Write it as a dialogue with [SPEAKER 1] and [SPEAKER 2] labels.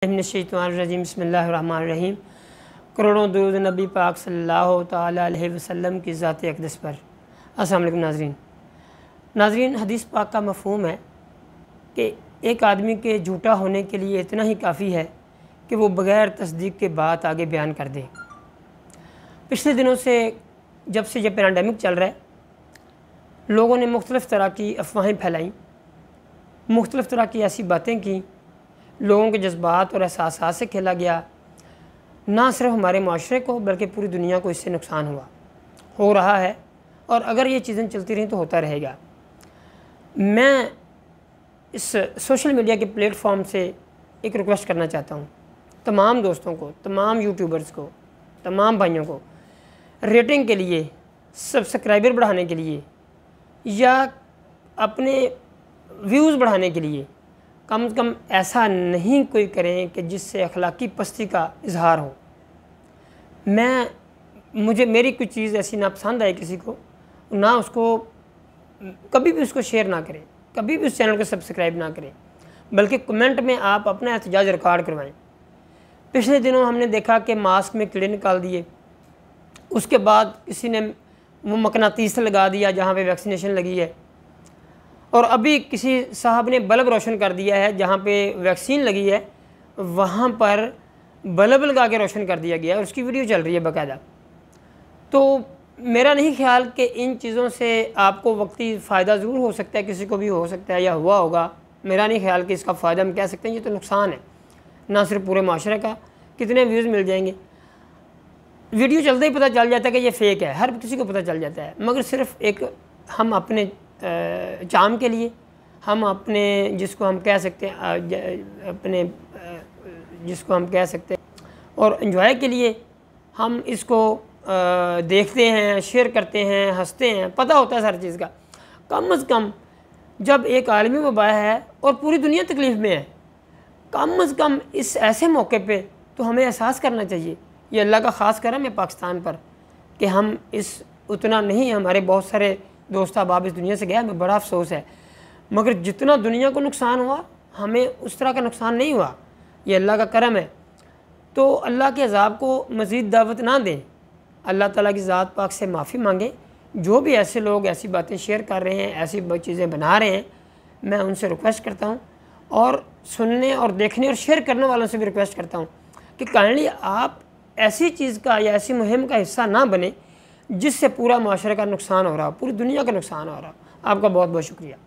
[SPEAKER 1] रजीम बिस्मिल्लाहिर्रहमानिर्रहीम। करोड़ों दुरूद नबी पाक सल्लल्लाहु तआला अलैहि वसल्लम की ज़ात अक़दस पर। अस्सलाम वालेकुम नाज़रीन, हदीस पाक का मफ़हूम है कि एक आदमी के झूठा होने के लिए इतना ही काफ़ी है कि वो बग़ैर तस्दीक के बात आगे बयान कर दे। पिछले दिनों से जब से ये पैंडेमिक चल रहा है, लोगों ने मुख्तलिफ़ तरह की अफवाहें फैलाई, मुख्तलिफ़ तरह की ऐसी बातें की, लोगों के जज्बात और एहसासात से खेला गया। ना सिर्फ हमारे माशरे को बल्कि पूरी दुनिया को इससे नुकसान हो रहा है, और अगर ये चीज़ें चलती रहीं तो होता रहेगा। मैं इस सोशल मीडिया के प्लेटफॉर्म से एक रिक्वेस्ट करना चाहता हूँ तमाम दोस्तों को, तमाम यूट्यूबर्स को, तमाम भाइयों को, रेटिंग के लिए, सब्सक्राइबर बढ़ाने के लिए या अपने व्यूज़ बढ़ाने के लिए कम से कम ऐसा नहीं कोई करें कि जिससे अखलाकी पस्ती का इजहार हो। मुझे मेरी कोई चीज़ ऐसी ना पसंद आए किसी को, ना उसको कभी भी उसको शेयर ना करें, कभी भी उस चैनल को सब्सक्राइब ना करें, बल्कि कमेंट में आप अपना एहतजाज रिकॉर्ड करवाएं। पिछले दिनों हमने देखा कि मास्क में कीड़े निकाल दिए, उसके बाद किसी ने वो मकनातीस लगा दिया जहाँ पे वैक्सीनेशन लगी है, और अभी किसी साहब ने बल्ब रोशन कर दिया है जहाँ पे वैक्सीन लगी है, वहाँ पर बल्ब लगा के रोशन कर दिया गया है और उसकी वीडियो चल रही है बाकायदा। तो मेरा नहीं ख्याल कि इन चीज़ों से आपको वक्ती फ़ायदा ज़रूर हो सकता है, किसी को भी हो सकता है या हुआ होगा। मेरा नहीं ख्याल कि इसका फ़ायदा हम कह सकते हैं, ये तो नुकसान है, ना सिर्फ पूरे माशरे का। कितने व्यूज़ मिल जाएंगे, वीडियो चलते ही पता चल जाता है कि ये फ़ेक है, हर किसी को पता चल जाता है। मगर सिर्फ एक हम अपने चाम के लिए, हम अपने जिसको हम कह सकते हैं अपने जिसको हम कह सकते हैं और एंजॉय के लिए हम इसको देखते हैं, शेयर करते हैं, हंसते हैं, पता होता है सारी चीज़ का। कम से कम जब एक आलमी वबा है और पूरी दुनिया तकलीफ़ में है, कम से कम इस ऐसे मौके पे तो हमें एहसास करना चाहिए, ये अल्लाह का ख़ास करम है पाकिस्तान पर कि हम इस उतना नहीं, हमारे बहुत सारे दोस्त अहबाब इस दुनिया से गया, हमें बड़ा अफसोस है। मगर जितना दुनिया को नुकसान हुआ, हमें उस तरह का नुकसान नहीं हुआ, ये अल्लाह का करम है। तो अल्लाह के अज़ाब को मज़ीद दावत ना दें, अल्लाह ताला की ज़ात पाक से माफ़ी मांगें। जो भी ऐसे लोग ऐसी बातें शेयर कर रहे हैं, ऐसी चीज़ें बना रहे हैं, मैं उनसे रिक्वेस्ट करता हूँ, और सुनने और देखने और शेयर करने वालों से भी रिक्वेस्ट करता हूँ कि काइंडली आप ऐसी चीज़ का या ऐसी मुहिम का हिस्सा ना बने जिससे पूरा माशरे का नुकसान हो रहा हो, पूरी दुनिया का नुकसान हो रहा हो। आपका बहुत बहुत शुक्रिया।